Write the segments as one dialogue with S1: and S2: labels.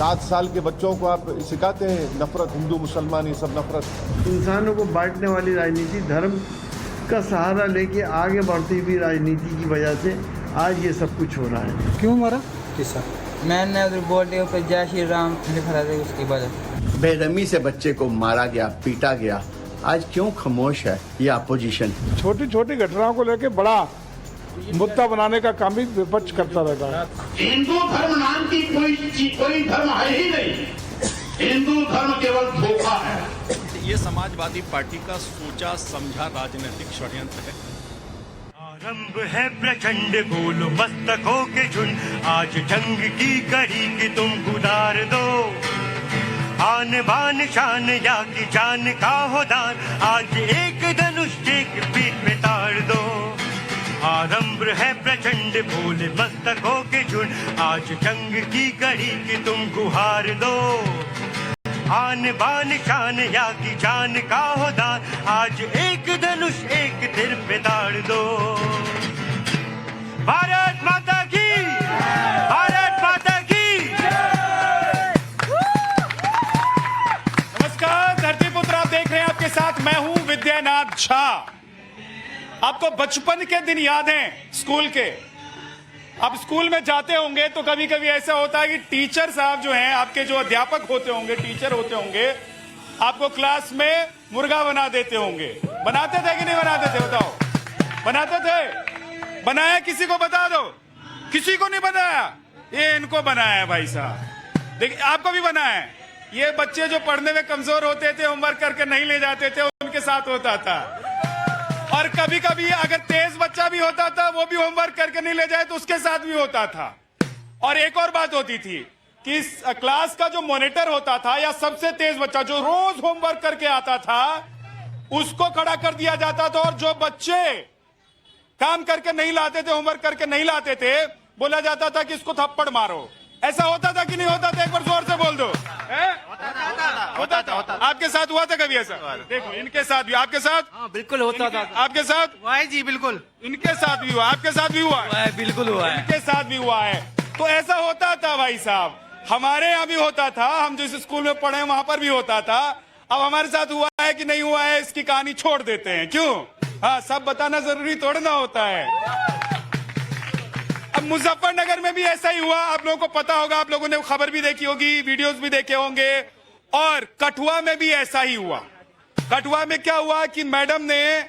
S1: 7 साल के बच्चों को आप सिखाते हैं नफरत, हिंदू मुसलमान ये सब नफरत।
S2: इंसानों को बांटने वाली राजनीति, धर्म का सहारा लेके आगे बढ़ती हुई राजनीति की वजह से आज ये सब कुछ हो रहा है।
S3: क्यों मारा?
S4: किसा मैंने उधर बोर्ड पर जय श्री राम लिखा था, उसकी वजह
S5: बेरहमी से बच्चे को मारा गया, पीटा गया। आज क्यों खामोश है ये अपोजिशन?
S3: छोटी छोटी घटनाओं को लेकर बड़ा मुद्दा बनाने का काम भी विपक्ष करता रहता है।
S6: हिंदू धर्म नाम की कोई धर्म है ही नहीं। हिंदू धर्म केवल धोखा है।
S7: ये समाजवादी पार्टी का सोचा समझा राजनीतिक षड्यंत्र है।
S8: आरंभ है प्रचंड, बोलो मस्तकों के झुंड, आज जंग की कड़ी की तुम गुदार दो। आन बान शान या की जान का हो दान, आज एक धनुष एक पीठ पे ताड़ दो। आरंभ है प्रचंड, बोले मस्तकों के झुंड, आज जंग की कड़ी की तुम गुहार दो। आन बान शान या की जान का हो दान, आज एक धनुष एक तीर पे ताड़ दो। भारत माता की, भारत माता की।
S9: नमस्कार धरती पुत्र, आप देख रहे हैं, आपके साथ मैं हूं विद्यानाथ झा। आपको बचपन के दिन याद हैं स्कूल के? आप स्कूल में जाते होंगे तो कभी कभी ऐसा होता है कि टीचर साहब जो हैं, आपके जो अध्यापक होते होंगे, टीचर होते होंगे, आपको क्लास में मुर्गा बना देते होंगे। बनाते थे कि नहीं बनाते थे? बताओ, बनाते थे? बनाया किसी को बता दो। किसी को नहीं बनाया? ये इनको बनाया है भाई साहब। देखिए, आपको भी बनाया है। ये बच्चे जो पढ़ने में कमजोर होते थे, होमवर्क करके नहीं ले जाते थे, उनके साथ होता था। और कभी कभी अगर तेज बच्चा भी होता था, वो भी होमवर्क करके नहीं ले जाए तो उसके साथ भी होता था। और एक और बात होती थी कि क्लास का जो मॉनिटर होता था या सबसे तेज बच्चा जो रोज होमवर्क करके आता था, उसको खड़ा कर दिया जाता था। और जो बच्चे काम करके नहीं लाते थे, होमवर्क करके नहीं लाते थे, बोला जाता था कि इसको थप्पड़ मारो। ऐसा होता था कि नहीं होता था? एक बार जोर से बोल दो। होता था। आपके साथ हुआ था कभी ऐसा? देखो, इनके साथ भी, आपके साथ?
S4: हाँ, बिल्कुल होता था।
S9: आपके साथ
S4: हुआ है जी, बिल्कुल।
S9: इनके साथ भी हुआ, आपके साथ भी हुआ है?
S4: बिल्कुल हुआ है।
S9: इनके साथ भी हुआ है। तो ऐसा होता था भाई साहब, हमारे यहाँ भी होता था। हम जिस स्कूल में पढ़े वहां पर भी होता था। अब हमारे साथ हुआ है कि नहीं हुआ है, इसकी कहानी छोड़ देते हैं। क्यों? हाँ, सब बताना जरूरी थोड़ा ना होता है। अब मुजफ्फरनगर में भी ऐसा ही हुआ। आप लोगों को पता होगा, आप लोगों ने खबर भी देखी होगी, वीडियोस भी देखे होंगे। और कठुआ में भी ऐसा ही हुआ। कठुआ में क्या हुआ कि मैडम ने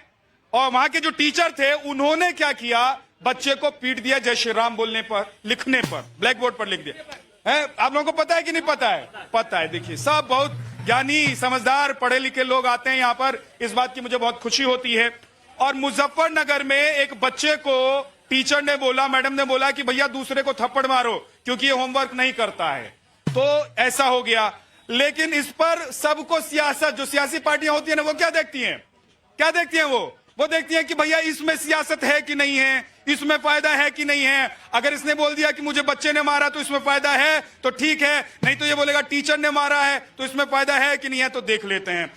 S9: और वहां के जो टीचर थे, उन्होंने क्या किया, बच्चे को पीट दिया जय श्री राम बोलने पर, लिखने पर, ब्लैक बोर्ड पर लिख दिया है। आप लोगों को पता है कि नहीं पता है? पता है। देखिए, सब बहुत ज्ञानी, समझदार, पढ़े लिखे लोग आते हैं यहाँ पर। इस बात की मुझे बहुत खुशी होती है। और मुजफ्फरनगर में एक बच्चे को टीचर ने बोला, मैडम ने बोला कि भैया दूसरे को थप्पड़ मारो क्योंकि ये होमवर्क नहीं करता है। तो ऐसा हो गया। लेकिन इस पर सबको सियासत, जो सियासी पार्टियां होती है ना, वो क्या देखती हैं? क्या देखती हैं? वो देखती हैं कि भैया इसमें सियासत है कि नहीं है, इसमें फायदा है कि नहीं है। अगर इसने बोल दिया कि मुझे बच्चे ने मारा तो इसमें फायदा है तो ठीक है, नहीं तो ये बोलेगा टीचर ने मारा है तो इसमें फायदा है कि नहीं है, तो देख लेते हैं।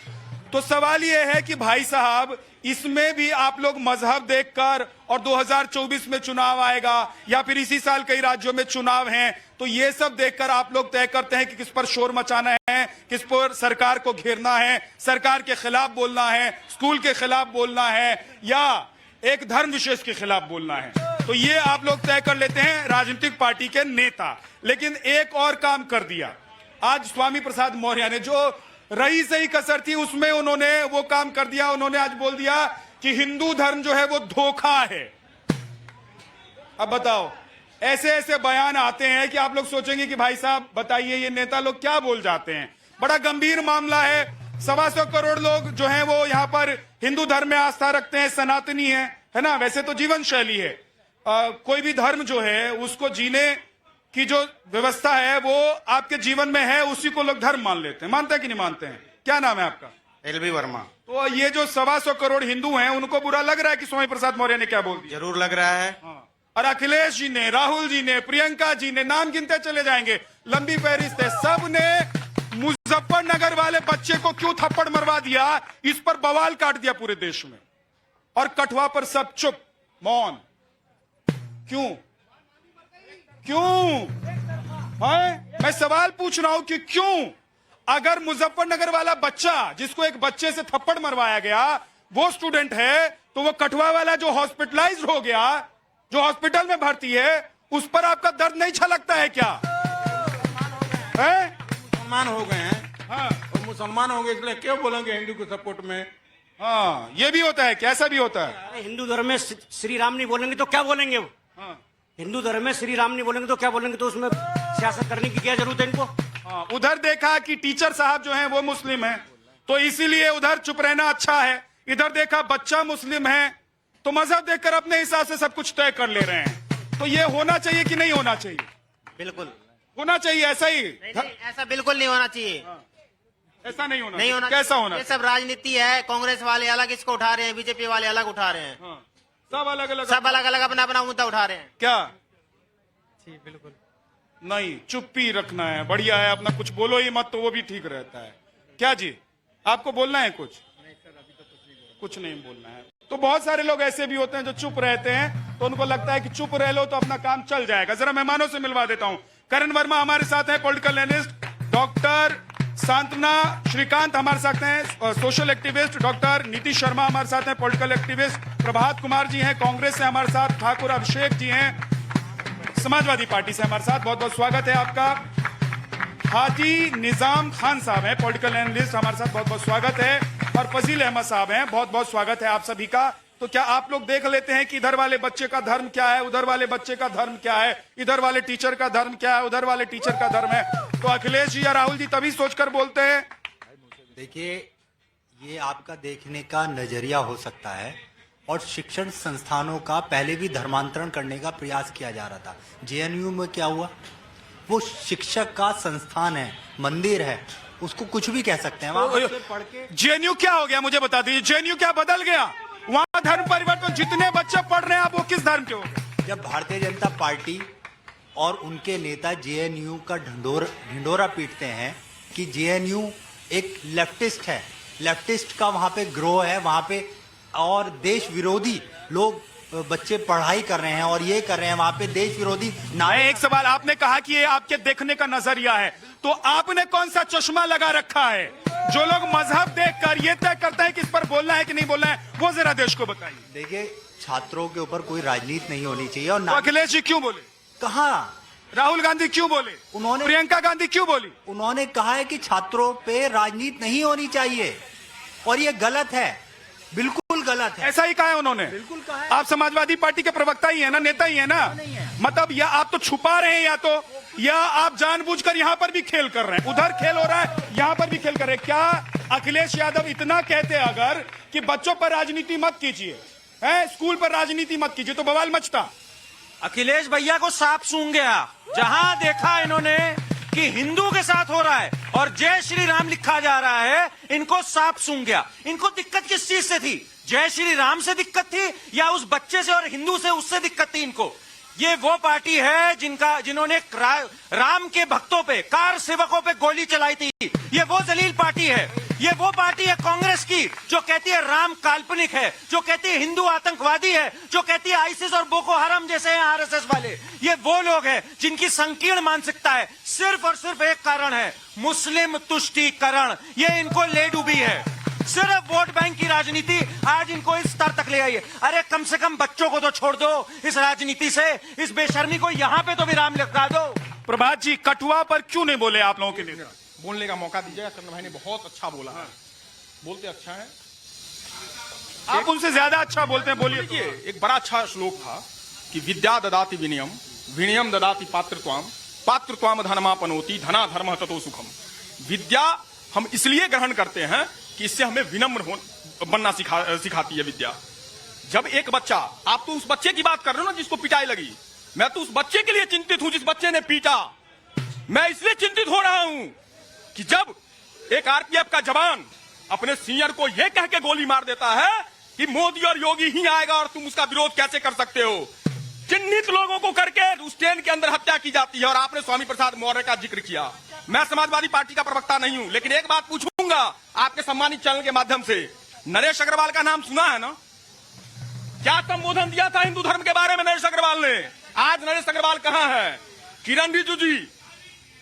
S9: तो सवाल यह है कि भाई साहब, इसमें भी आप लोग मजहब देखकर, और 2024 में चुनाव आएगा या फिर इसी साल कई राज्यों में चुनाव हैं, तो ये सब देखकर आप लोग तय करते हैं कि किस पर शोर मचाना है, किस पर सरकार को घेरना है, सरकार के खिलाफ बोलना है, स्कूल के खिलाफ बोलना है, या एक धर्म विशेष के खिलाफ बोलना है। तो ये आप लोग तय कर लेते हैं, राजनीतिक पार्टी के नेता। लेकिन एक और काम कर दिया आज स्वामी प्रसाद मौर्य ने, जो रही सही कसर थी उसमें उन्होंने वो काम कर दिया। उन्होंने आज बोल दिया कि हिंदू धर्म जो है वो धोखा है। अब बताओ, ऐसे ऐसे बयान आते हैं कि आप लोग सोचेंगे कि भाई साहब बताइए, ये नेता लोग क्या बोल जाते हैं। बड़ा गंभीर मामला है। 125 करोड़ लोग जो हैं वो यहाँ पर हिंदू धर्म में आस्था रखते हैं, सनातनी है ना। वैसे तो जीवन शैली है, कोई भी धर्म जो है उसको जीने की जो व्यवस्था है वो आपके जीवन में है, उसी को लोग धर्म मान लेते हैं। मानते हैं कि नहीं मानते हैं? क्या नाम है आपका?
S8: LB वर्मा।
S9: तो ये जो 125 करोड़ हिंदू हैं, उनको बुरा लग रहा है कि स्वामी प्रसाद मौर्य ने क्या बोल दिया?
S8: जरूर लग रहा है।
S9: हाँ। और अखिलेश जी ने, राहुल जी ने, प्रियंका जी ने, नाम गिनते चले जाएंगे, लंबी फहरिस्त है, सब ने मुजफ्फरनगर वाले बच्चे को क्यों थप्पड़ मरवा दिया, इस पर बवाल काट दिया पूरे देश में। और कठुआ पर सब चुप, मौन। क्यों? क्यों? मैं सवाल पूछ रहा हूं कि क्यों, अगर मुजफ्फरनगर वाला बच्चा जिसको एक बच्चे से थप्पड़ मरवाया गया वो स्टूडेंट है, तो वो कठुआ वाला जो हॉस्पिटलाइज हो गया, जो हॉस्पिटल में भर्ती है, उस पर आपका दर्द नहीं छलकता है क्या?
S10: मुसलमान हो गए हैं।
S9: हाँ,
S10: और मुसलमान हो गए इसलिए क्यों बोलेंगे हिंदू के सपोर्ट में?
S9: हाँ, ये भी होता है, कैसा भी होता है।
S11: अरे हिंदू धर्म में श्री राम नहीं बोलेंगे तो क्या बोलेंगे वो?
S9: हाँ,
S11: हिंदू धर्म में श्री राम नहीं बोलेंगे तो क्या बोलेंगे? तो उसमें सियासत करने की क्या जरूरत है इनको?
S9: हाँ, उधर देखा कि टीचर साहब जो हैं वो मुस्लिम हैं, तो इसीलिए उधर चुप रहना अच्छा है। इधर देखा बच्चा मुस्लिम है, तो मजहब देखकर अपने हिसाब से सब कुछ तय कर ले रहे हैं। तो ये होना चाहिए कि नहीं होना चाहिए?
S11: बिल्कुल
S9: होना चाहिए, ऐसा ही।
S11: नहीं, ऐसा बिल्कुल नहीं होना चाहिए।
S9: ऐसा नहीं होना,
S11: नहीं होना।
S9: कैसा होना?
S11: ये सब राजनीति है। कांग्रेस वाले अलग इसको उठा रहे हैं, बीजेपी वाले अलग उठा रहे हैं।
S9: हाँ, सब अलग अलग
S11: अपना अपना मुद्दा उठा रहे हैं।
S9: क्या?
S11: बिल्कुल
S9: नहीं, चुप्पी रखना है, बढ़िया है। अपना कुछ बोलो ही मत, तो वो भी ठीक रहता है। क्या जी, आपको बोलना है कुछ? कुछ नहीं बोलना है। तो बहुत सारे लोग ऐसे भी होते हैं जो चुप रहते हैं, तो उनको लगता है कि चुप रह लो तो अपना काम चल जाएगा। जरा मेहमानों से मिलवा देता हूं। करण वर्मा हमारे साथ हैं, पॉलिटिकल एनालिस्ट। डॉक्टर सांतना श्रीकांत हमारे साथ हैं, social activist. Doctor Nitish Sharma हमारे साथ हैं, पॉलिटिकल एक्टिविस्ट। प्रभात कुमार जी हैं, कांग्रेस से हमारे साथ। ठाकुर अभिषेक जी हैं, समाजवादी पार्टी से हमारे साथ। बहुत बहुत स्वागत है आपका। हाजी निजाम खान साहब हैं, पॉलिटिकल एनालिस्ट, हमारे साथ। बहुत बहुत स्वागत है। और फजील अहमद साहब हैं, बहुत बहुत स्वागत है आप सभी का। तो क्या आप लोग देख लेते हैं कि इधर वाले बच्चे का धर्म क्या है, उधर वाले बच्चे का धर्म क्या है, इधर वाले टीचर का धर्म क्या है, उधर वाले टीचर का धर्म है। तो अखिलेश जी या राहुल जी तभी सोचकर बोलते हैं।
S12: देखिए, ये आपका देखने का नजरिया हो सकता है, और शिक्षण संस्थानों का पहले भी धर्मांतरण करने का प्रयास किया जा रहा था। जेएनयू में क्या हुआ? वो शिक्षक का संस्थान है, मंदिर है, उसको कुछ भी कह सकते हैं। वहां बच्चे पढ़ के
S9: जेएनयू क्या हो गया, मुझे बता दीजिए। जेएनयू क्या बदल गया? वहां धर्म परिवर्तन, जितने बच्चे पढ़ रहे हैं आप, वो किस धर्म के हो गए?
S12: जब भारतीय जनता पार्टी और उनके नेता जेएनयू का ढिंडोरा पीटते हैं कि जेएनयू एक लेफ्टिस्ट है, लेफ्टिस्ट का वहां पे ग्रोह है, वहां पे और देश विरोधी लोग बच्चे पढ़ाई कर रहे हैं और ये कर रहे हैं, वहां पे देश विरोधी
S9: एक सवाल, आपने कहा कि ये आपके देखने का नजरिया है, तो आपने कौन सा चश्मा लगा रखा है जो लोग मजहब देखकर ये तय करते हैं कि इस पर बोलना है कि नहीं बोलना है? वो जरा देश को बताइए।
S12: देखिए, छात्रों के ऊपर कोई राजनीति नहीं होनी चाहिए। और
S9: तो अखिलेश जी क्यों बोले?
S12: कहा
S9: राहुल गांधी क्यों बोले?
S12: उन्होंने
S9: प्रियंका गांधी क्यों बोली?
S12: उन्होंने कहा है कि छात्रों पे राजनीति नहीं होनी चाहिए, और ये गलत है, बिल्कुल गलत है।
S9: ऐसा ही कहा है उन्होंने?
S12: बिल्कुल कहा है।
S9: आप समाजवादी पार्टी के प्रवक्ता ही है ना, नेता ही है ना? मतलब या आप तो छुपा रहे हैं, या आप जानबूझकर यहाँ पर भी खेल कर रहे हैं। उधर खेल हो रहा है, यहाँ पर भी खेल कर रहे हैं। क्या अखिलेश यादव इतना कहते अगर कि बच्चों पर राजनीति मत कीजिए, स्कूल पर राजनीति मत कीजिए, तो बवाल मचता?
S11: अखिलेश भैया को सांप सूंघ गया। जहां देखा इन्होंने कि हिंदू के साथ हो रहा है और जय श्री राम लिखा जा रहा है, इनको सांप सूंघ गया। इनको दिक्कत किस चीज से थी? जय श्री राम से दिक्कत थी या उस बच्चे से और हिंदू से, उससे दिक्कत थी इनको? ये वो पार्टी है जिन्होंने राम के भक्तों पे, कार सेवकों पे गोली चलाई थी। ये वो जलील पार्टी है। ये वो पार्टी है कांग्रेस की जो कहती है राम काल्पनिक है, जो कहती है हिंदू आतंकवादी है, जो कहती है आईसिस और बोको हराम जैसे हैं आरएसएस वाले। ये वो लोग हैं जिनकी संकीर्ण मानसिकता है। सिर्फ और सिर्फ एक कारण है, मुस्लिम तुष्टीकरण। ये इनको ले डूबी है। सिर्फ वोट बैंक की राजनीति आज इनको इस स्तर तक ले आई है। अरे कम से कम बच्चों को तो छोड़ दो इस राजनीति से, इस बेशर्मी को यहाँ पे तो विराम लगा दो।
S9: प्रभात जी, कठुआ पर क्यों नहीं बोले आप लोगों के नेता?
S10: बोलने का मौका दीजिएगा। चंद्र भाई ने बहुत अच्छा बोला है, बोलते अच्छा है।
S9: आप उनसे ज्यादा अच्छा बोलते हैं, बोलिए।
S10: देखिए, एक बड़ा अच्छा श्लोक था कि विद्या ददाति विनयम, विनयम ददाति पात्रत्वम, पात्रत्वम धर्मापनोति, धना धर्म ततो सुखम। विद्या हम इसलिए ग्रहण करते हैं कि इससे हमें विनम्र बनना सिखाती है विद्या। जब एक बच्चा, आप तो उस बच्चे की बात कर रहे हो ना जिसको पिटाई लगी, मैं तो उस बच्चे के लिए चिंतित हूं जिस बच्चे ने पीटा। मैं इसलिए चिंतित हो रहा हूं कि जब एक आरपीएफ का जवान अपने सीनियर को यह कह के गोली मार देता है कि मोदी और योगी ही आएगा और तुम उसका विरोध कैसे कर सकते हो, चिन्हित लोगों को करके उस ट्रेन के अंदर हत्या की जाती है। और आपने स्वामी प्रसाद मौर्य का जिक्र किया। मैं समाजवादी पार्टी का प्रवक्ता नहीं हूं, लेकिन एक बात पूछूंगा आपके सम्मानित चैनल के माध्यम से। नरेश अग्रवाल का नाम सुना है ना? क्या संबोधन दिया था हिंदू धर्म के बारे में नरेश अग्रवाल ने? आज नरेश अग्रवाल कहां है? किरण रिजिजू जी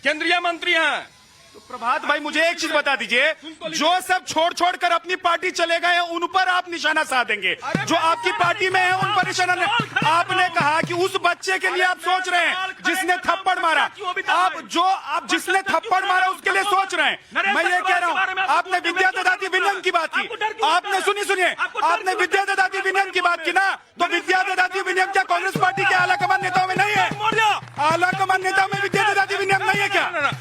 S10: केंद्रीय मंत्री हैं।
S9: तो प्रभात भाई मुझे एक चीज बता दीजिए, जो सब छोड़ छोड़ कर अपनी पार्टी चले गए हैं उन पर आप निशाना साधेंगे, जो आपकी पार्टी में है उन पर निशाना नहीं। आपने कहा कि उस बच्चे के लिए आप सोच रहे हैं जिसने थप्पड़ मारा, आप जिसने थप्पड़ मारा उसके लिए सोच रहे हैं। मैं ये कह रहा हूँ, आपने विद्या ददाती विनियम की बात की, आपने सुनिए आपने विद्या ददाती विनियम की बात की ना, तो विद्या ददाती विनियम क्या कांग्रेस पार्टी के आलाकमान नेताओं में नहीं है? आलाकमान नेताओं में विद्या ददाती विनियम नहीं है क्या?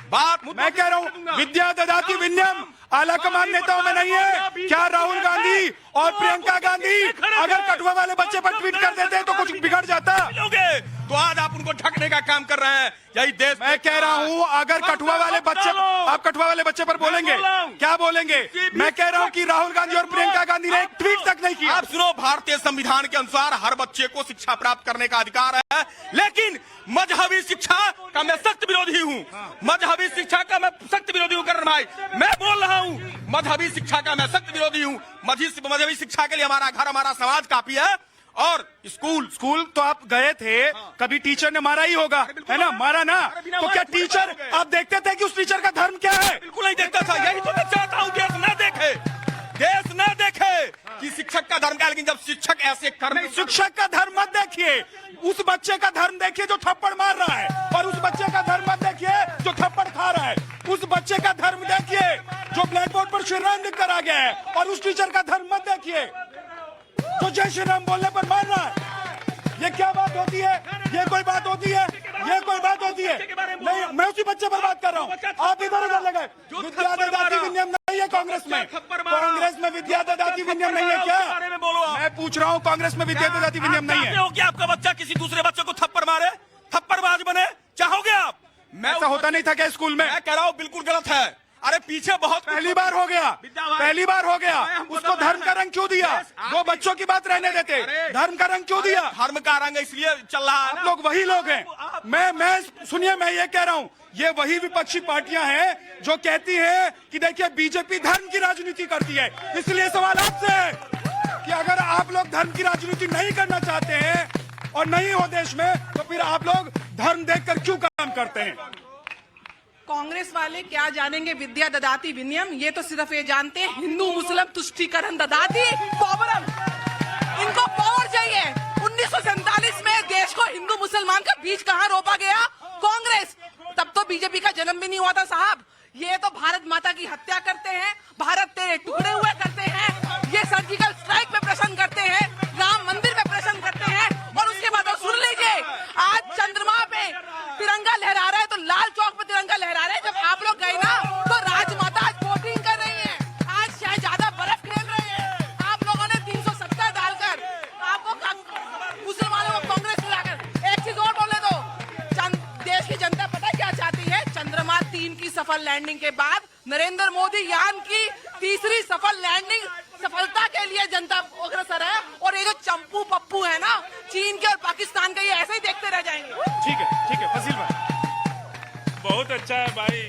S10: बात
S9: मैं कह रहा हूँ विद्या ददाती विनियम आलाकमान नेताओं में नहीं है क्या? राहुल गांधी और प्रियंका गांधी अगर कठुआ वाले बच्चे पर ट्वीट कर देते तो कुछ बिगड़ जाता?
S10: तो आज आप उनको ढकने का काम कर रहे हैं। यही देश,
S9: मैं कह रहा हूँ अगर कठुआ वाले बच्चे, आप कठुआ वाले बच्चे पर बोलेंगे, क्या बोलेंगे? मैं कह रहा हूँ कि राहुल गांधी और प्रियंका गांधी ने एक ट्वीट तक नहीं किया।
S10: आप सुनो, भारतीय संविधान के अनुसार हर बच्चे को शिक्षा प्राप्त करने का अधिकार है, लेकिन मजहबी शिक्षा का मैं सख्त विरोधी हूँ। मजहबी शिक्षा का मैं सख्त विरोधी हूँ करण भाई, मैं बोल रहा हूँ मजहबी शिक्षा का मैं सख्त विरोधी हूँ। मजहबी शिक्षा के लिए हमारा घर हमारा समाज काफी है। और स्कूल तो आप गए थे, कभी टीचर ने मारा ही होगा, है ना? मारा ना, तो क्या टीचर आप देखते थे कि उस टीचर का धर्म क्या है? बिल्कुल नहीं देखता था। यही तो मैं चाहता हूँ, देश न देखे कि शिक्षक का धर्म क्या है, लेकिन जब शिक्षक ऐसे
S9: नहीं, शिक्षक का धर्म मत देखिए, उस बच्चे का धर्म देखिए जो थप्पड़ मार रहा है, और उस बच्चे का धर्म मत देखिए जो थप्पड़ खा रहा है। उस बच्चे का धर्म देखिए जो ब्लैक बोर्ड पर श्री राम लिख कर आ गया है, और उस टीचर का धर्म मत देखिए जो जय श्री राम बोलने पर मार रहा है। ये क्या बात होती है? ये कोई बात होती है? ये कोई बात होती है? नहीं, मैं उसी बच्चे पर बात कर रहा हूँ, आप इधर उधर लगाए। विद्या ददाती विनियम नहीं है कांग्रेस में? कांग्रेस में विद्या ददाती विनियम नहीं है क्या? मैं पूछ रहा हूँ, कांग्रेस में विद्या ददाती विनियम नहीं है?
S10: हो कि आपका बच्चा किसी दूसरे बच्चे को थप्पड़ मारे, थप्पड़बाज बने, चाहोगे आप?
S9: ऐसा होता नहीं था क्या स्कूल में?
S10: मैं कह रहा हूँ बिल्कुल गलत है। अरे पीछे बहुत
S9: पहली बार हो गया, उसको धर्म का रंग क्यों दिया? वो बच्चों की बात रहने देते, धर्म का रंग क्यों दिया?
S10: धर्म का रंग इसलिए चल रहा है,
S9: आप लोग वही लोग हैं। मैं ये कह रहा हूँ, ये वही विपक्षी पार्टियां हैं जो कहती हैं कि देखिए बीजेपी धर्म की राजनीति करती है। इसलिए सवाल आपसे है कि अगर आप लोग धर्म की राजनीति नहीं करना चाहते हैं और नहीं हो देश में, तो फिर आप लोग धर्म देखकर क्यों काम करते हैं?
S13: कांग्रेस वाले क्या जानेंगे विद्या ददाती विनियम? ये तो सिर्फ ये जानते हैं हिंदू मुस्लिम तुष्टीकरण ददाती पावरम। इनको पावर चाहिए। 1947 में देश को हिंदू मुसलमान का बीज कहाँ रोपा गया? कांग्रेस। तब तो बीजेपी का जन्म भी नहीं हुआ था साहब। ये तो भारत माता की हत्या करते हैं, भारत तेरे टुकड़े हुए करते हैं, ये सर्जिकल स्ट्राइक में प्रश्न करते हैं, राम मंदिर में प्रश्न करते हैं, और उसके बाद सुन लीजिए, आज चंद्रमा पे तिरंगा लहरा रहा है तो लाल चौक पे तिरंगा लहरा रहा है। जब आप लोग गए ना तो राजमाता आज वोटिंग कर रही है, आज शहजादा बर्फ खेल रहे हैं। आप लोगों ने 370 डालकर आपको मुसलमानों को कांग्रेस मिलाकर। एक चीज और बोले तो, देश की जनता पता क्या चाहती है? चंद्रमा 3 की सफल लैंडिंग के बाद नरेंद्र मोदी यान की तीसरी सफल लैंडिंग सफलता के लिए जनता अग्रसर है। और ये जो चंपू पप्पू है ना चीन के और पाकिस्तान के, ये ऐसे ही देखते रह जाएंगे।
S9: ठीक है फसील भाई,
S3: बहुत अच्छा है भाई,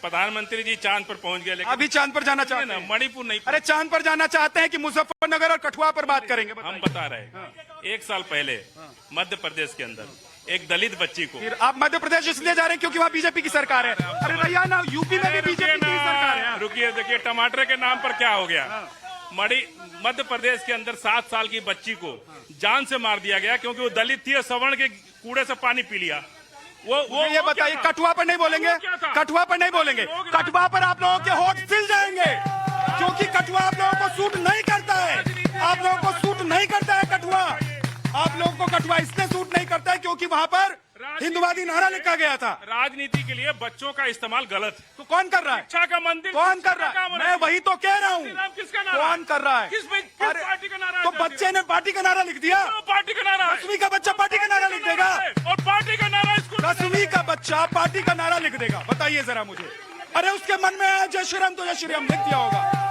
S3: प्रधानमंत्री जी चांद पर पहुंच गए, लेकिन
S9: अभी चांद पर जाना चाहते हैं?
S3: मणिपुर नहीं।
S9: अरे चांद पर जाना चाहते हैं कि मुजफ्फरनगर और कठुआ पर बात करेंगे?
S3: हम बता रहे हैं, 1 साल पहले मध्य प्रदेश के अंदर एक दलित बच्ची को,
S9: फिर आप मध्य प्रदेश इसलिए जा रहे हैं क्योंकि वहाँ बीजेपी की सरकार है? अरे भैया ना, यूपी में भी बीजेपी की सरकार है।
S3: रुकिए, देखिए टमाटर के नाम पर क्या हो गया। मध्य प्रदेश के अंदर 7 साल की बच्ची को जान से मार दिया गया क्योंकि वो दलित थी और सवर्ण के कूड़े से पानी पी लिया। वो
S9: ये बताइए, कठुआ पर नहीं बोलेंगे? कठुआ पर नहीं बोलेंगे? कठुआ पर आप लोगों के होठ सिल जाएंगे क्योंकि कठुआ आप लोगों को सूट नहीं करता है। आप लोगों को सूट नहीं करता है कठुआ। आप लोगों को कठुआ इसलिए सूट नहीं करता है क्योंकि वहाँ पर हिंदुवादी नारा लिखा गया था।
S3: राजनीति के लिए बच्चों का इस्तेमाल गलत।
S9: तो कौन कर रहा है?
S3: शिक्षा का मंदिर
S9: कौन कर रहा है? मैं वही तो कह रहा हूँ, कौन कर रहा है?
S3: किस पार्टी का नारा?
S9: तो बच्चे ने पार्टी का नारा लिख दिया।
S3: पार्टी का नारा?
S9: 10वीं का बच्चा पार्टी का नारा लिख देगा?
S3: और पार्टी का नारा स्कूल
S9: 10वीं का बच्चा पार्टी का नारा लिख देगा? बताइए जरा मुझे। अरे उसके मन में आया जय श्री राम तो जय श्री राम लिख दिया होगा।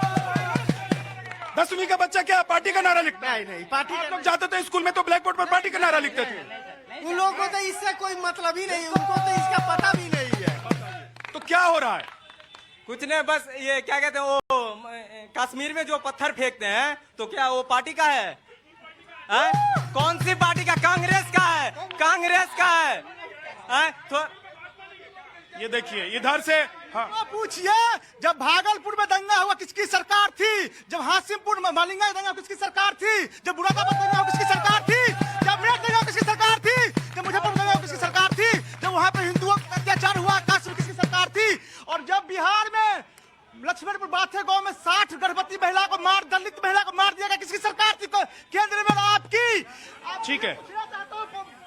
S9: 10वीं का बच्चा क्या पार्टी का नारा लिखता है?
S2: नहीं, पार्टी
S9: आप लोग जाते थे स्कूल में तो ब्लैक बोर्ड पर पार्टी का नारा लिखते थे।
S2: उन लोगों को तो इससे कोई मतलब ही नहीं, उनको तो इसका पता भी नहीं है।
S9: तो क्या हो रहा है?
S4: कुछ नहीं, बस ये क्या कहते हैं, वो कश्मीर में जो पत्थर फेंकते हैं तो क्या वो पार्टी का है? कौन सी पार्टी का? कांग्रेस का है, कांग्रेस का है। तो
S9: ये देखिए इधर से, हाँ
S11: पूछिए, जब भागलपुर में दंगा हुआ किसकी सरकार थी? जब हासिमपुर में मालिंगा दंगा किसकी सरकार थी? जब बुरादाबाद दंगा किसकी सरकार थी? जब मेरठ दंगा किसकी सरकार थी? जब मुजफ्फरपुर दंगा किसकी सरकार थी? जब वहां पे हिंदुओं पर अत्याचार हुआ आकाश में किसकी सरकार थी? और जब बिहार में लक्ष्मणपुर बाथे गांव में 60 गर्भवती महिला को दलित महिला को मार दिया गया, किसकी सरकार थी? केंद्र में आपकी।
S9: ठीक है,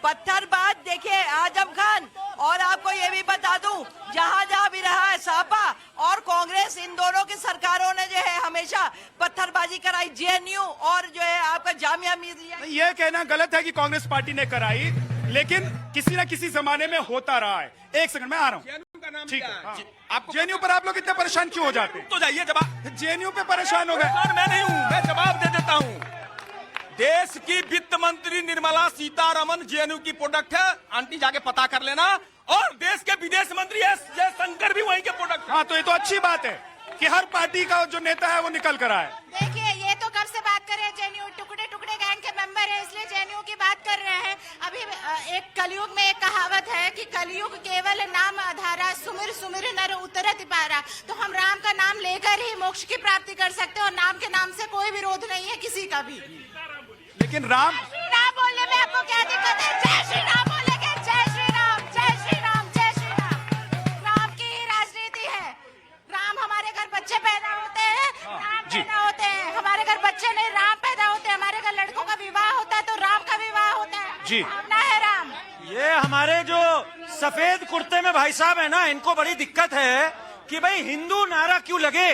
S13: पत्थरबाज देखिए आजम खान, और आपको ये भी बता दूं, जहाँ जहाँ भी रहा है सापा और कांग्रेस, इन दोनों की सरकारों ने जो है हमेशा पत्थरबाजी कराई। जेएनयू और जो है आपका जामिया मिलिया।
S9: ये कहना गलत है कि कांग्रेस पार्टी ने कराई, लेकिन किसी न किसी जमाने में होता रहा है। एक सेकंड में आ रहा हूँ, ठीक है। हाँ। आप जेएनयू पर आप लोग इतने परेशान क्यों हो जाते हैं?
S10: तो जाइए जवाब।
S9: जेएनयू पे परेशान हो गए?
S10: मैं नहीं हूँ, मैं जवाब दे देता हूँ। देश की वित्त मंत्री निर्मला सीतारमन जेएनयू की प्रोडक्ट है, आंटी जाके पता कर लेना। और देश के विदेश मंत्री एस जयशंकर भी वहीं के प्रोडक्ट।
S9: हाँ, तो ये तो अच्छी बात है कि हर पार्टी का जो नेता है वो निकल कर आए।
S13: देखिए ये तो कब से बात कर रहे हैं, जेएनयू टुकड़े टुकड़े गैंग के मेंबर है, इसलिए जेएनयू की बात कर रहे हैं। अभी एक कलयुग में एक कहावत है कि कलयुग केवल नाम आधारा, सुमिर सुमिर नर उतरत पारा। तो हम राम का नाम लेकर ही मोक्ष की प्राप्ति कर सकते हैं, और नाम के नाम से कोई विरोध नहीं है किसी का भी।
S9: लेकिन राम
S13: बोलने में आपको क्या दिक्कत है? जय श्री राम बोलेंगे, जय श्री राम, जय श्री राम, जय श्री राम। राम की ही राजनीति है। राम हमारे घर बच्चे पैदा होते हैं, राम पैदा होते हैं। हमारे घर बच्चे नहीं, राम पैदा होते हैं। हमारे घर लड़कों का विवाह होता है तो राम का विवाह होता है।
S9: जी,
S13: अपना है राम।
S11: ये हमारे जो सफेद कुर्ते में भाई साहब है ना, इनको बड़ी दिक्कत है कि भाई हिंदू नारा क्यों लगे।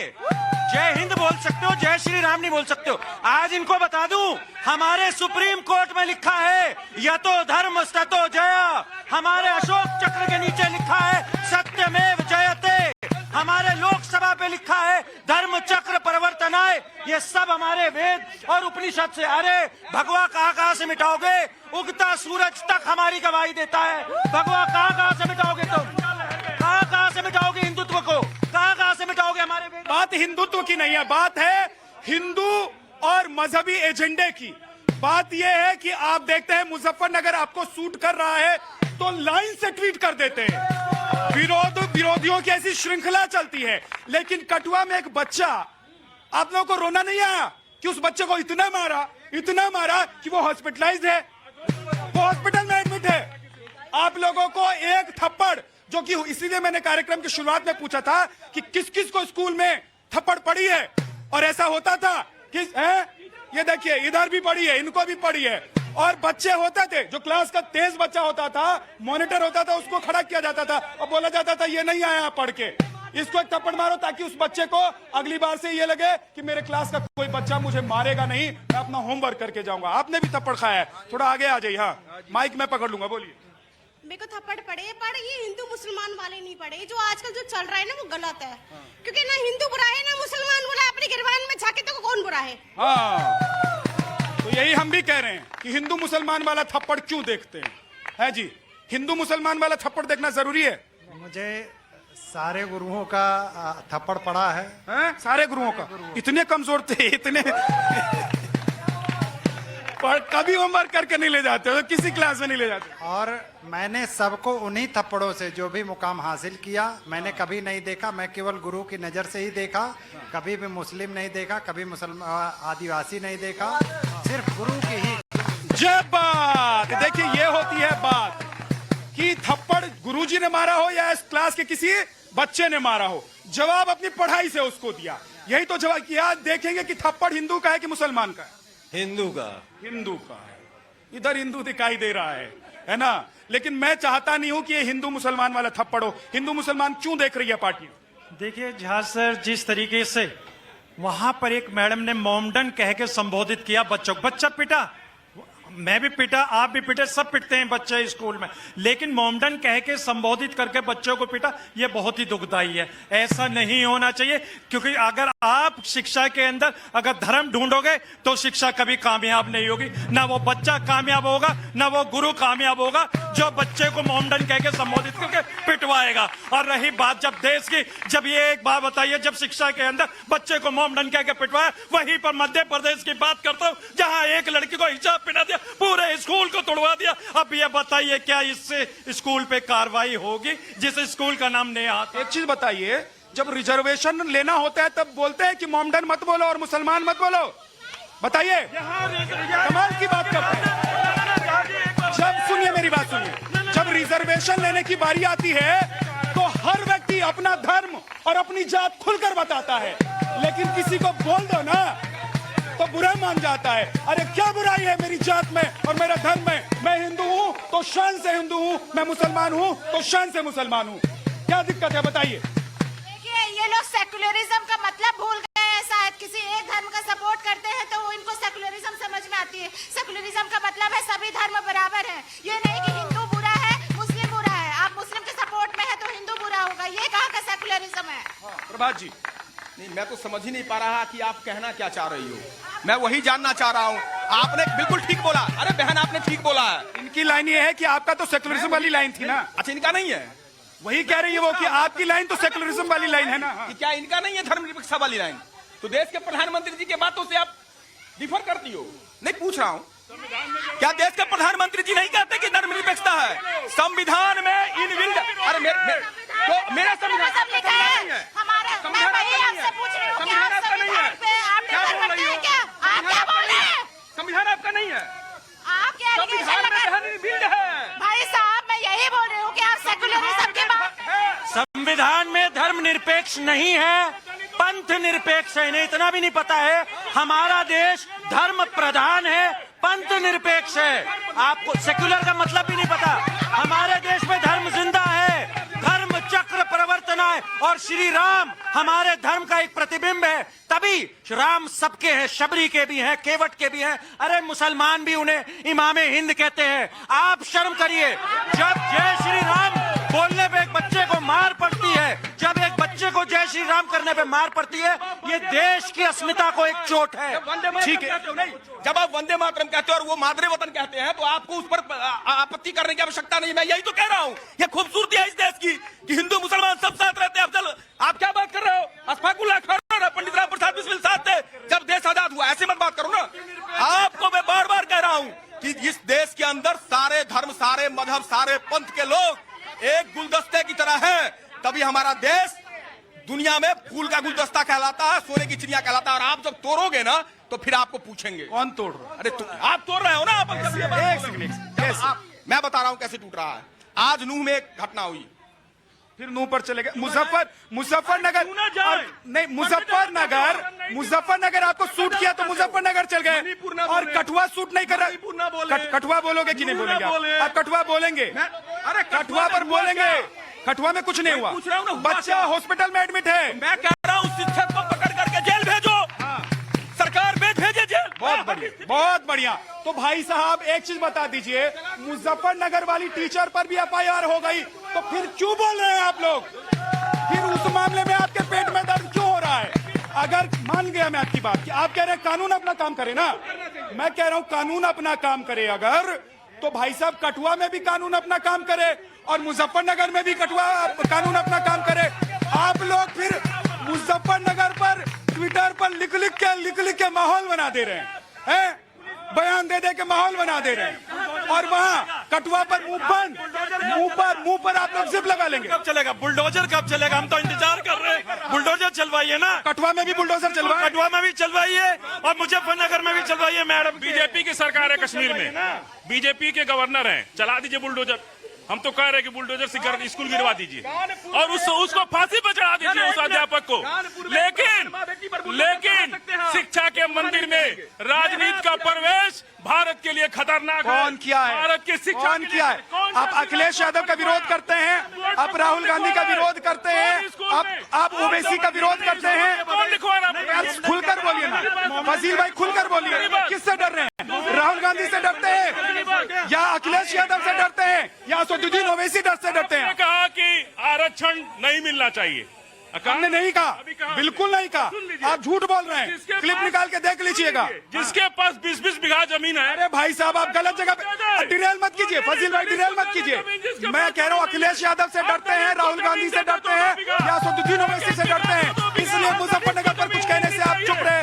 S11: जय हिंद बोल सकते हो, जय श्री राम नहीं बोल सकते हो। आज इनको बता दूं, हमारे सुप्रीम कोर्ट में लिखा है यतो धर्म ततो जय। हमारे अशोक चक्र के नीचे लिखा है सत्यमेव जयते। हमारे लोकसभा पे लिखा है धर्म चक्र परिवर्तनाय। ये सब हमारे वेद और उपनिषद से। अरे भगवा कहाँ से मिटाओगे? उगता सूरज तक हमारी गवाही देता है। भगवा कहाँ से मिटाओगे तुम? कहाँ से मिटाओगे हिंदुत्व को? कहाँ से मिटाओगे हमारे वेद?
S9: बात हिंदुत्व की नहीं है, बात है हिंदू और मजहबी एजेंडे की। बात यह है कि आप देखते हैं मुजफ्फरनगर आपको सूट कर रहा है तो लाइन से ट्वीट कर देते हैं। विरोधियों की ऐसी श्रृंखला चलती है। लेकिन कठुआ में एक बच्चा, आप लोगों को रोना नहीं आया कि उस बच्चे को इतना मारा कि वो हॉस्पिटलाइज्ड है, वो हॉस्पिटल में एडमिट है। आप लोगों को एक थप्पड़, जो कि इसीलिए मैंने कार्यक्रम की शुरुआत में पूछा था कि किस किस को स्कूल में थप्पड़ पड़ी है। और ऐसा होता था कि ये देखिए इधर भी पड़ी है, इनको भी पड़ी है। और बच्चे होते थे, जो क्लास का तेज बच्चा होता था, मॉनिटर होता था, उसको खड़ा किया जाता था और बोला जाता था ये नहीं आया पढ़ के, इसको एक थप्पड़ मारो ताकि उस बच्चे को अगली बार से ये लगे कि मेरे क्लास का कोई बच्चा मुझे मारेगा नहीं, मैं अपना होमवर्क करके जाऊंगा। आपने भी थप्पड़ खाया है, थोड़ा आगे आ जाइए। हाँ, माइक मैं पकड़ लूंगा, बोलिए।
S13: मेरे को थप्पड़ पड़े ये हिंदू मुसलमान वाले नहीं पड़े। जो आजकल जो चल रहा है ना वो गलत है। क्योंकि ना हिंदू बुरा है ना मुसलमान बुरा है। अपनी गिरबान में झाके तो कौन बुरा है?
S9: हाँ, तो यही हम भी कह रहे हैं कि हिंदू मुसलमान वाला थप्पड़ क्यों देखते हैं? है जी, हिंदू मुसलमान वाला थप्पड़ देखना जरूरी है।
S12: मुझे सारे गुरुओं का थप्पड़ पड़ा है।
S9: सारे गुरुओं का? इतने कमजोर थे, इतने पर कभी होमवर्क करके नहीं ले जाते हो, किसी क्लास में नहीं ले जाते।
S12: और मैंने सबको उन्हीं थप्पड़ों से जो भी मुकाम हासिल किया, मैंने कभी नहीं देखा। मैं केवल गुरु की नजर से ही देखा, कभी भी मुस्लिम नहीं देखा, कभी मुसलमान आदिवासी नहीं देखा, सिर्फ गुरु की ही।
S9: जब बात देखिए ये होती है बात कि थप्पड़ गुरुजी ने मारा हो या इस क्लास के किसी बच्चे ने मारा हो, जवाब अपनी पढ़ाई से उसको दिया। यही तो जवाब किया। देखेंगे कि थप्पड़ हिंदू का है कि मुसलमान का है? हिंदू का है। इधर हिंदू दिखाई दे रहा है ना। लेकिन मैं चाहता नहीं हूं कि ये हिंदू मुसलमान वाला थप्पड़ हो। हिंदू मुसलमान क्यों देख रही है पार्टियां?
S14: देखिए झा सर, जिस तरीके से वहां पर एक मैडम ने मोमडन कह के संबोधित किया बच्चों को, बच्चा पिटा, मैं भी पिटा, आप भी पिटे, सब पिटते हैं बच्चे स्कूल में, लेकिन मोमडन कह के संबोधित करके बच्चों को पिटा, ये बहुत ही दुखदाई है। ऐसा नहीं होना चाहिए। क्योंकि अगर आप शिक्षा के अंदर अगर धर्म ढूंढोगे तो शिक्षा कभी कामयाब नहीं होगी। ना वो बच्चा कामयाब होगा, ना वो गुरु कामयाब होगा। जो बच्चे को मोमडन कह के संबोधित करके पिटवाएगा। और रही बात जब देश की, जब ये एक बात बताइए, जब शिक्षा के अंदर बच्चे को मोमडन कह के पिटवाया, वहीं पर मध्य प्रदेश की बात करता हूँ जहां एक लड़की को हिजाब पहना दिया, पूरे स्कूल को तोड़वा दिया। अब ये बताइए क्या इससे स्कूल पे कार्रवाई होगी जिस स्कूल का नाम नहीं आता?
S9: एक चीज बताइए, जब रिजर्वेशन लेना होता है तब बोलते हैं कि मोमडन मत बोलो और मुसलमान मत बोलो। बताइए, कमाल की बात करते हैं। जब सुनिए मेरी बात सुनिए, जब रिजर्वेशन लेने की बारी आती है तो हर व्यक्ति अपना धर्म और अपनी जात खुलकर बताता है, लेकिन किसी को बोल दो ना तो बुरा मान जाता है। अरे क्या बुराई है मेरी जात में और मेरा धर्म में? मैं हिंदू हूँ तो शान से हिंदू हूँ, मैं मुसलमान हूँ तो शान से मुसलमान हूँ। क्या दिक्कत है बताइए?
S15: देखिए, ये लोग सेकुलरिज्म का मतलब भूल गए हैं। शायद किसी एक धर्म का सपोर्ट करते हैं तो इनको सेकुलरिज्म समझ में आती है। सेकुलरिज्म का मतलब है सभी धर्म बराबर है। ये नहीं कि हिंदू बुरा है मुस्लिम बुरा है। आप मुस्लिम के सपोर्ट में है तो हिंदू बुरा होगा, ये कहाँ का सेकुलरिज्म है?
S10: प्रभात जी, नहीं मैं तो समझ ही नहीं पा रहा कि आप कहना क्या चाह रही हो। मैं वही जानना चाह रहा हूँ। आपने बिल्कुल ठीक बोला। अरे बहन, आपने ठीक बोला है।
S9: इनकी लाइन ये है कि आपका तो सेकुलरिज्म वाली लाइन थी ना।
S10: अच्छा, इनका नहीं है?
S9: वही कह रही है वो कि आपकी लाइन तो सेकुलरिज्म वाली लाइन है ना।
S10: कि क्या इनका नहीं है धर्मनिरपेक्षता वाली लाइन? तो देश के प्रधानमंत्री जी के बातों से आप डिफर करती हो? नहीं, पूछ रहा हूँ, क्या देश के प्रधानमंत्री जी नहीं कहते कि धर्मनिरपेक्षता है? संविधान में इनबिल्ट। अरे मेरा संविधान
S15: लिखा है हमारा। मैं वही आपसे पूछ रही हूँ कि आप संविधान पे आप डिफर करते हैं क्या? आप क्या बोल रहे हैं?
S10: संविधान आपका नहीं है?
S15: आप क्या एलिगेशन लगा? भाई साहब, मैं यही बोल रही हूँ कि आप सेकुलरिज्म की बात।
S11: संविधान में धर्मनिरपेक्ष नहीं है, पंथ निरपेक्ष है। इन्हें इतना भी नहीं पता है हमारा देश धर्म प्रधान है, पंथ निरपेक्ष है। आपको सेक्युलर का मतलब भी नहीं पता। हमारे देश में धर्म जिंदा है, धर्म चक्र प्रवर्तन है, और श्री राम हमारे धर्म का एक प्रतिबिंब है। तभी राम सबके हैं, शबरी के भी हैं, केवट के भी हैं। अरे मुसलमान भी उन्हें इमामे हिंद कहते हैं। आप शर्म करिए, जब जय श्री राम बोलने पे एक बच्चे को मार पड़ती है, जब एक बच्चे को जय श्री राम करने पे मार पड़ती है, ये देश की अस्मिता को एक चोट है।
S10: ठीक है, जब आप वंदे मातरम कहते हो और वो मादरे वतन कहते हैं तो आपको उस पर आपत्ति करने की आवश्यकता नहीं। मैं यही तो कह रहा हूँ, ये खूबसूरती है इस देश की कि हिंदू मुसलमान सब साथ रहते हैं। अफजल, आप क्या बात कर रहे हो? अशफाकुल्लाह खान और पंडित राम प्रसाद बिस्मिल साथ थे जब देश आजाद हुआ। ऐसे मत बात करो ना। आपको मैं बार बार कह रहा हूँ कि इस देश के अंदर सारे धर्म, सारे मजहब, सारे पंथ के लोग एक गुलदस्ते की तरह है। तभी हमारा देश दुनिया में फूल का गुलदस्ता कहलाता है, सोने की चिड़िया कहलाता है। और आप जब तोड़ोगे ना तो फिर आपको पूछेंगे
S9: कौन तोड़ रहा है?
S10: अरे आप तोड़ रहे हो ना। मैं बता रहा हूँ कैसे टूट रहा है। आज नूह में एक घटना हुई,
S9: फिर नूह पर चले गए। मुजफ्फरनगर नहीं, मुजफ्फरनगर आपको सूट किया तो मुजफ्फरनगर चल गए, और कठुआ सूट नहीं कर रहा। कठुआ बोलोगे कि नहीं बोलेंगे? आप कठुआ बोलेंगे? अरे कठुआ पर बोलेंगे। कठुआ में कुछ नहीं हुआ, बच्चा हॉस्पिटल में एडमिट है।
S10: मैं कह रहा हूँ शिक्षक को पकड़ करके जेल भेजो। सरकार भेजे जेल।
S9: बहुत बढ़िया, बहुत बढ़िया। तो भाई साहब एक चीज बता दीजिए, मुजफ्फरनगर वाली टीचर पर भी FIR हो गई, तो फिर क्यों बोल रहे हैं आप लोग? फिर उस मामले में आपके पेट में दर्द क्यों हो रहा है? अगर मान गया मैं आपकी बात कि आप कह रहे हैं कानून अपना काम करे ना, मैं कह रहा हूं कानून अपना काम करे अगर, तो भाई साहब कठुआ में भी कानून अपना काम करे और मुजफ्फरनगर में भी कानून अपना काम करे। आप लोग फिर मुजफ्फरनगर पर ट्विटर पर लिख के माहौल बना दे रहे हैं, बयान दे के माहौल बना दे रहे हैं, और वहाँ कठुआ पर मुंह पर आप लोग जिप लगा लेंगे।
S14: कब चलेगा बुलडोजर? कब चलेगा? हम तो इंतजार कर रहे हैं। बुलडोजर चलवाइए ना।
S9: कठुआ में भी बुलडोजर चलवाइए,
S14: कठुआ में भी चलवाइए और मुजफ्फरनगर में भी चलवाइए। मैडम,
S3: बीजेपी की सरकार है कश्मीर में, बीजेपी के गवर्नर हैं, चला दीजिए बुलडोजर। हम तो कह रहे हैं कि बुलडोजर से स्कूल गिरवा दीजिए और उसको फांसी पर चढ़ा दीजिए उस अध्यापक को। लेकिन शिक्षा के मंदिर में राजनीति का प्रवेश भारत के लिए खतरनाक है।
S9: कौन किया है?
S3: भारत की शिक्षा
S9: कौन किया है? आप अखिलेश यादव का विरोध करते हैं, आप राहुल गांधी का विरोध करते हैं, आप ओवैसी का विरोध करते हैं। खुलकर बोलिए ना फजील भाई, खुलकर बोलिए। किससे डर रहे हैं? राहुल गांधी से डरते हैं या अखिलेश यादव से डरते हैं या असदुद्दीन ओवैसी से डरते हैं?
S3: कहा कि आरक्षण नहीं मिलना चाहिए,
S9: हमने नहीं कहा, बिल्कुल नहीं कहा। आप झूठ बोल रहे हैं, क्लिप निकाल के देख लीजिएगा।
S3: जिसके पास 20-20 बीघा जमीन है।
S9: अरे भाई साहब, आप गलत जगह पे डिरेल मत कीजिए, फजील भाई डिरेल मत कीजिए। मैं कह रहा हूँ अखिलेश यादव से डरते हैं, राहुल गांधी से डरते हैं, या असदुद्दीन ओवैसी से डरते हैं, इसलिए मुजफ्फरनगर पर कुछ कहने से आप चुप रहे,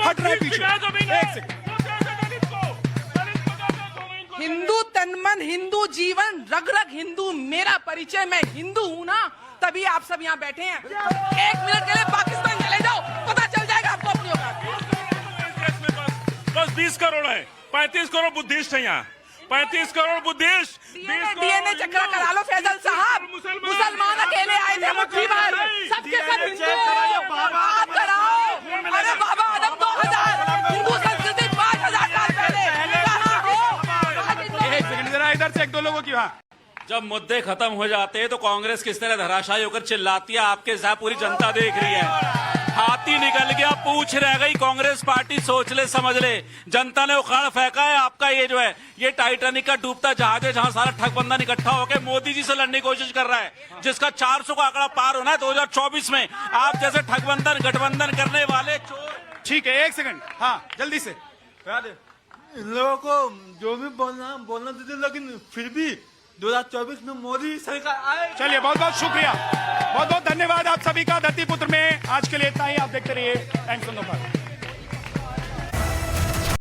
S9: हट रहे पीछे। एक सेकंड।
S13: हिंदू तन मन, हिंदू जीवन, रग रग हिंदू मेरा परिचय, मैं हिंदू हूँ ना, तभी आप सब यहाँ बैठे हैं। 1 मिनट के लिए पाकिस्तान चले जाओ, पता चल जाएगा आपको अपनी औकात।
S3: बस 20 करोड़ है, 35 करोड़ बुद्धिस्ट है यहाँ, 35 करोड़ बुद्धिस्ट।
S13: डीएनए चक्र करा लो फैजल साहब, मुसलमान अकेले आए थे मुट्ठी भर, सबके सब हिंदू बात कराओ। अरे बाबा आदम 2000, हिंदू संस्कृति 5000 साल पहले कहाँ हो?
S9: एक सेकंड जरा इधर से 1-2 लोगों की। हाँ,
S11: जब मुद्दे खत्म हो जाते हैं तो कांग्रेस किस तरह धराशायी होकर चिल्लाती है, आपके साथ पूरी जनता देख रही है। हाथी निकल गया, पूछ रह गई, कांग्रेस पार्टी सोच ले समझ ले, जनता ने उखाड़ फेंका है आपका ये जो है, ये टाइटैनिक का डूबता जहाज है, जहां सारा ठगबंधन इकट्ठा होकर मोदी जी से लड़ने की कोशिश कर रहा है, जिसका 400 का आंकड़ा पार होना है 2024 में। आप जैसे ठगबंधन गठबंधन करने वाले चोर।
S9: ठीक है, 1 सेकंड। हाँ, जल्दी से।
S2: इन लोगों को जो भी बोलना देते, लेकिन फिर भी 2024 में मोदी सरकार आए।
S9: चलिए, बहुत बहुत शुक्रिया, बहुत बहुत धन्यवाद आप सभी का। धरती पुत्र में आज के लिए इतना ही। आप देखते रहिए टाइम्स ऑफ इंडिया।